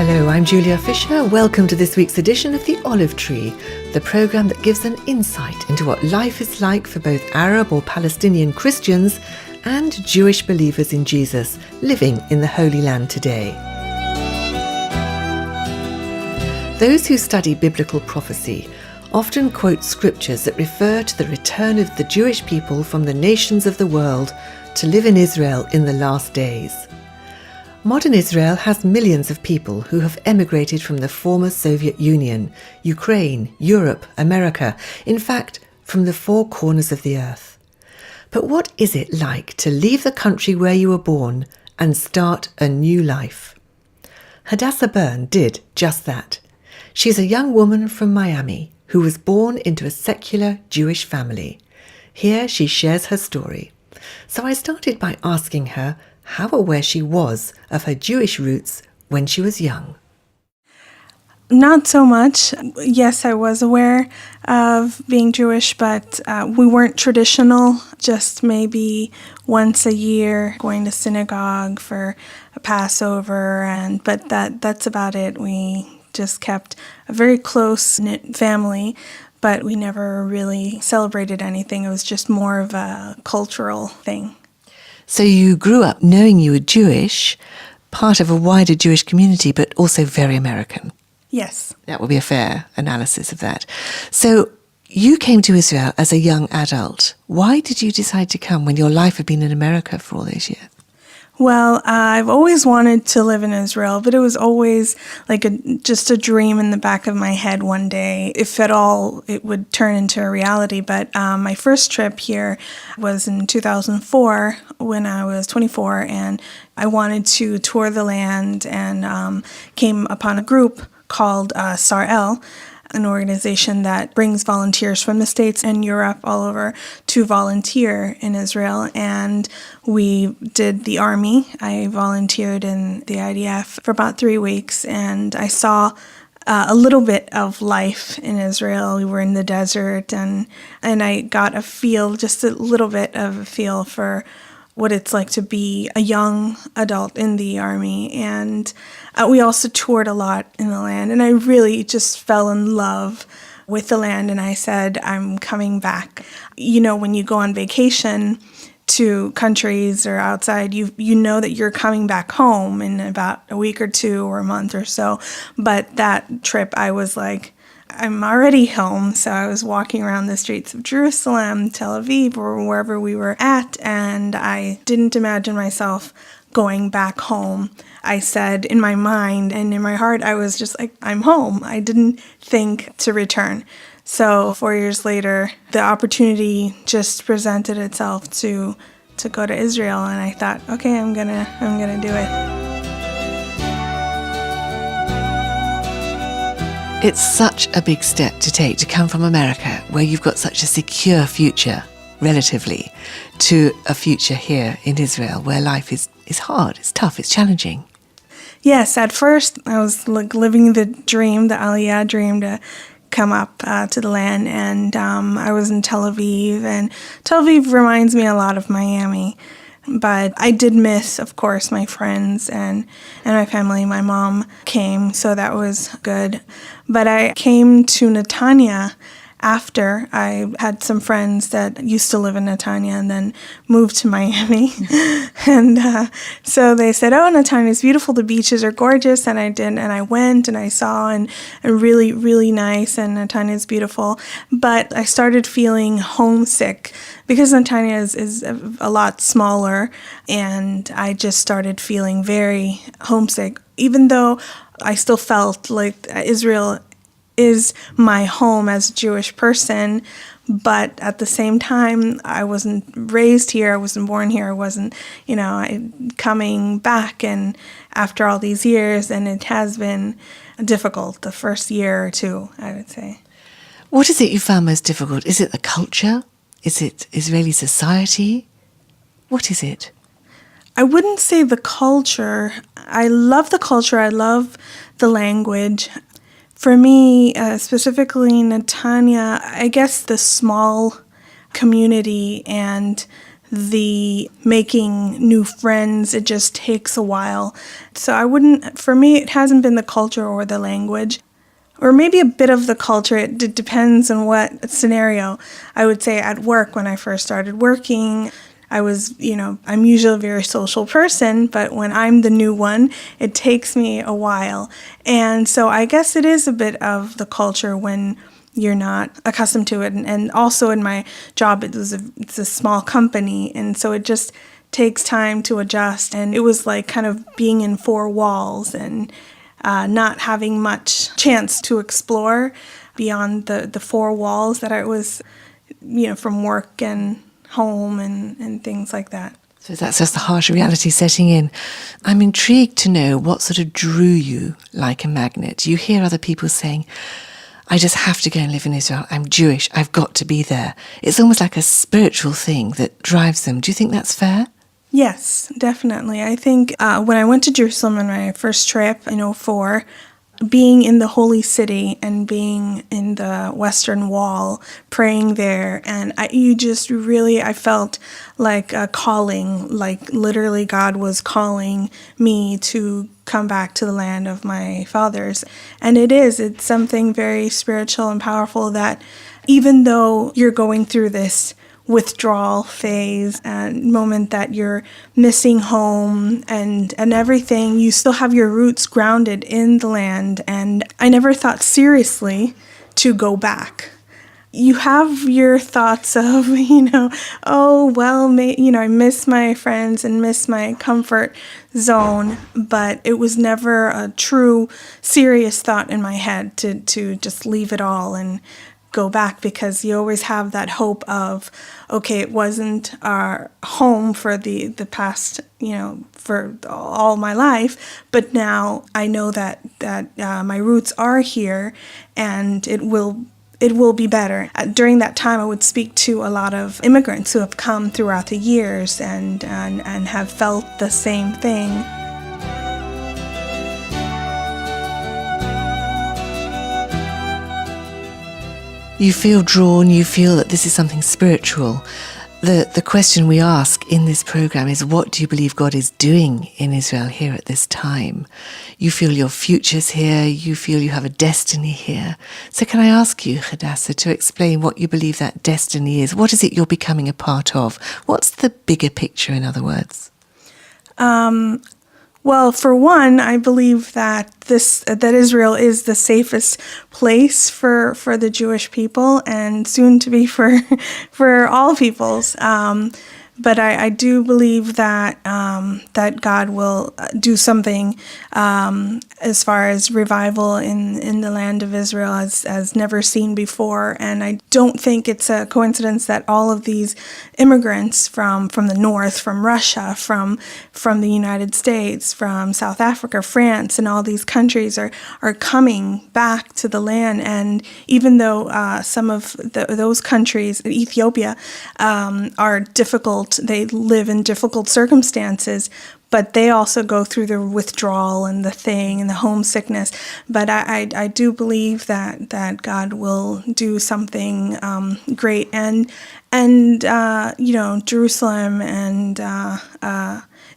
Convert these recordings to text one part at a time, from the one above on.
Hello, I'm Julia Fisher. Welcome to this week's edition of The Olive Tree, the programme that gives an insight into what life is like for both Arab or Palestinian Christians and Jewish believers in Jesus living in the Holy Land today. Those who study biblical prophecy often quote scriptures that refer to the return of the Jewish people from the nations of the world to live in Israel in the last days. Modern Israel has millions of people who have emigrated from the former Soviet Union, Ukraine, Europe, America, in fact, from the four corners of the earth. But what is it like to leave the country where you were born and start a new life? Hadassa Berne did just that. She's a young woman from Miami who was born into a secular Jewish family. Here she shares her story. So I started by asking her how aware she was of her Jewish roots when she was young. Not so much. Yes, I was aware of being Jewish, but we weren't traditional, just maybe once a year going to synagogue for a Passover, but that's about it. We just kept a very close-knit family, but we never really celebrated anything. It was just more of a cultural thing. So you grew up knowing you were Jewish, part of a wider Jewish community, but also very American. Yes. That would be a fair analysis of that. So you came to Israel as a young adult. Why did you decide to come when your life had been in America for all those years? Well, I've always wanted to live in Israel, but it was always like just a dream in the back of my head one day. If at all, it would turn into a reality. But my first trip here was in 2004 when I was 24, and I wanted to tour the land and came upon a group called Sarel, an organization that brings volunteers from the States and Europe all over to volunteer in Israel. And we did the army. I volunteered in the IDF for about 3 weeks, and I saw a little bit of life in Israel. We were in the desert, and I got just a little bit of a feel for what it's like to be a young adult in the army. And we also toured a lot in the land, and I really just fell in love with the land, and I said, I'm coming back. You know, when you go on vacation to countries or outside, you know that you're coming back home in about a week or two or a month or so. But that trip, I was like, I'm already home. So I was walking around the streets of Jerusalem, Tel Aviv, or wherever we were at, and I didn't imagine myself going back home. I said in my mind and in my heart, I was just like, I'm home. I didn't think to return. So 4 years later, the opportunity just presented itself to go to Israel, and I thought, okay, I'm gonna do it. It's such a big step to take, to come from America, where you've got such a secure future, relatively, to a future here in Israel, where life is hard, it's tough, it's challenging. Yes, at first I was like living the dream, the Aliyah dream, to come up to the land, and I was in Tel Aviv, and Tel Aviv reminds me a lot of Miami. But I did miss, of course, my friends and my family. My mom came, so that was good. But I came to Netanya after I had some friends that used to live in Netanya and then moved to Miami. And so they said, oh, Netanya is beautiful. The beaches are gorgeous. And I did. And I went and I saw and really, really nice. And Netanya is beautiful. But I started feeling homesick because Netanya is a lot smaller. And I just started feeling very homesick, even though I still felt like Israel is my home as a Jewish person, but at the same time, I wasn't raised here, I wasn't born here, I wasn't, coming back, and after all these years, and it has been difficult, the first year or two, I would say. What is it you found most difficult? Is it the culture? Is it Israeli society? What is it? I wouldn't say the culture. I love the culture, I love the language. For me, specifically Netanya, I guess the small community and the making new friends, it just takes a while. So for me, it hasn't been the culture or the language. Or maybe a bit of the culture. It depends on what scenario. I would say at work, when I first started working, I'm usually a very social person, but when I'm the new one, it takes me a while. And so I guess it is a bit of the culture when you're not accustomed to it. And also in my job, it's a small company, and so it just takes time to adjust. And it was like kind of being in four walls and not having much chance to explore beyond the four walls that I was, from work and home and things like that. So that's just the harsh reality setting in. I'm intrigued to know what sort of drew you like a magnet. You hear other people saying, I just have to go and live in Israel. I'm Jewish. I've got to be there. It's almost like a spiritual thing that drives them. Do you think that's fair? Yes, definitely. I think when I went to Jerusalem on my first trip in '04, being in the holy city and being in the Western Wall, praying there, and I felt like a calling, like literally God was calling me to come back to the land of my fathers. And it's something very spiritual and powerful that even though you're going through this withdrawal phase and moment that you're missing home and everything, you still have your roots grounded in the land. And I never thought seriously to go back. You have your thoughts of, I miss my friends and miss my comfort zone, but it was never a true serious thought in my head to just leave it all and go back, because you always have that hope of, okay, it wasn't our home for the past, for all my life, but now I know that my roots are here, and it will be better. During that time, I would speak to a lot of immigrants who have come throughout the years and have felt the same thing. You feel drawn, you feel that this is something spiritual. The question we ask in this program is, what do you believe God is doing in Israel here at this time? You feel your future's here, you feel you have a destiny here. So can I ask you, Hadassa, to explain what you believe that destiny is? What is it you're becoming a part of? What's the bigger picture, in other words? Well, for one, I believe that Israel is the safest place for the Jewish people, and soon to be for all peoples. But I do believe that that God will do something as far as revival in the land of Israel as never seen before. And I don't think it's a coincidence that all of these immigrants from the north, from Russia, from the United States, from South Africa, France, and all these countries are coming back to the land. And even though some of those countries, Ethiopia, are difficult, they live in difficult circumstances, but they also go through the withdrawal and the homesickness. But I do believe that God will do something great, and Jerusalem and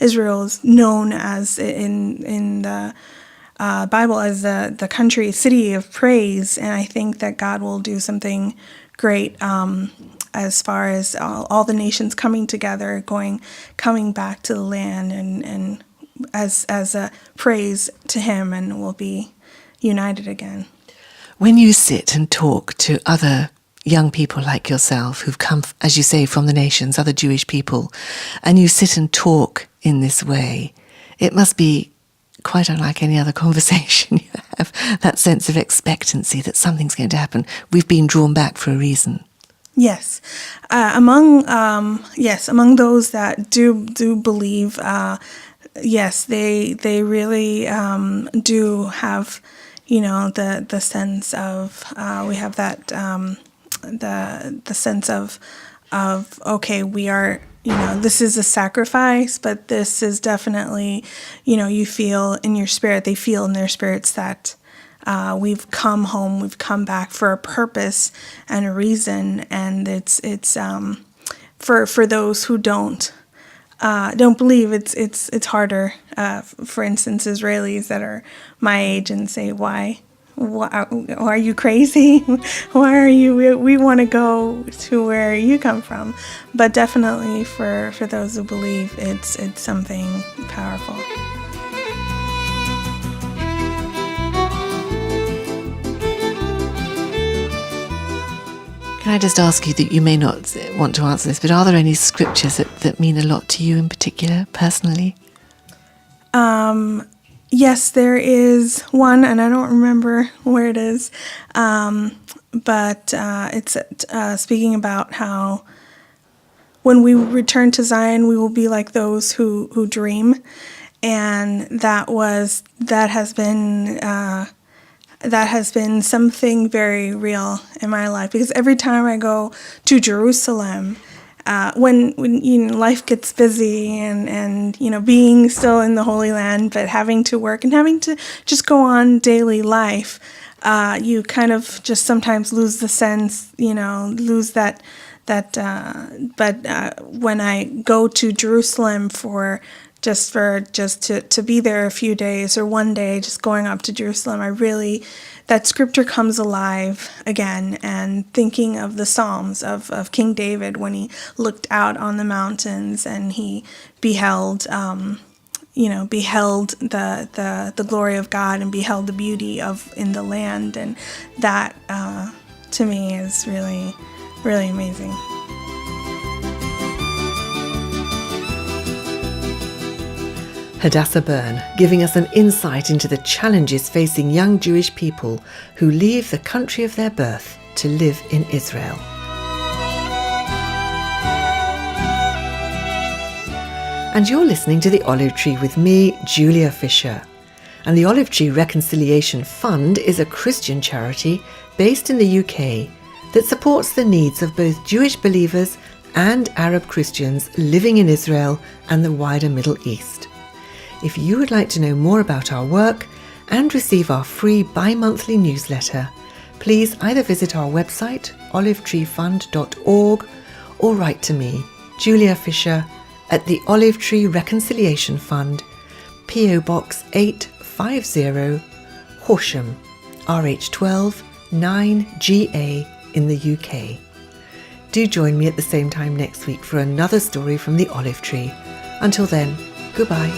Israel is known as in the Bible as the country, city of praise, and I think that God will do something great as far as all the nations coming together, coming back to the land, and as a praise to Him, and we'll be united again. When you sit and talk to other young people like yourself who've come, as you say, from the nations, other Jewish people, and you sit and talk in this way, it must be quite unlike any other conversation. You have that sense of expectancy that something's going to happen. We've been drawn back for a reason. Yes, among those that do believe, yes, they really do have, the sense of we have that the sense of okay, we are. This is a sacrifice, but this is definitely, you feel in your spirit, they feel in their spirits that we've come home, we've come back for a purpose and a reason, and it's for those who don't believe, it's harder. For instance, Israelis that are my age and say, why are you crazy? Why are you? We want to go to where you come from. But definitely for those who believe, it's something powerful. Can I just ask you, that you may not want to answer this, but are there any scriptures that mean a lot to you in particular, personally? Yes, there is one, and I don't remember where it is, but it's speaking about how when we return to Zion, we will be like those who dream, and that has been something very real in my life, because every time I go to Jerusalem, when life gets busy and being still in the Holy Land, but having to work and having to just go on daily life, you kind of just sometimes lose the sense, lose that. But when I go to Jerusalem just to be there a few days or one day, just going up to Jerusalem, that scripture comes alive again, and thinking of the Psalms of King David when he looked out on the mountains and he beheld the glory of God and beheld the beauty in the land, and that to me is really, really amazing. Hadassa Berne, giving us an insight into the challenges facing young Jewish people who leave the country of their birth to live in Israel. And you're listening to The Olive Tree with me, Julia Fisher. And the Olive Tree Reconciliation Fund is a Christian charity based in the UK that supports the needs of both Jewish believers and Arab Christians living in Israel and the wider Middle East. If you would like to know more about our work and receive our free bi-monthly newsletter, please either visit our website, olivetreefund.org, or write to me, Julia Fisher, at the Olive Tree Reconciliation Fund, PO Box 850, Horsham, RH12 9GA in the UK. Do join me at the same time next week for another story from the Olive Tree. Until then, goodbye.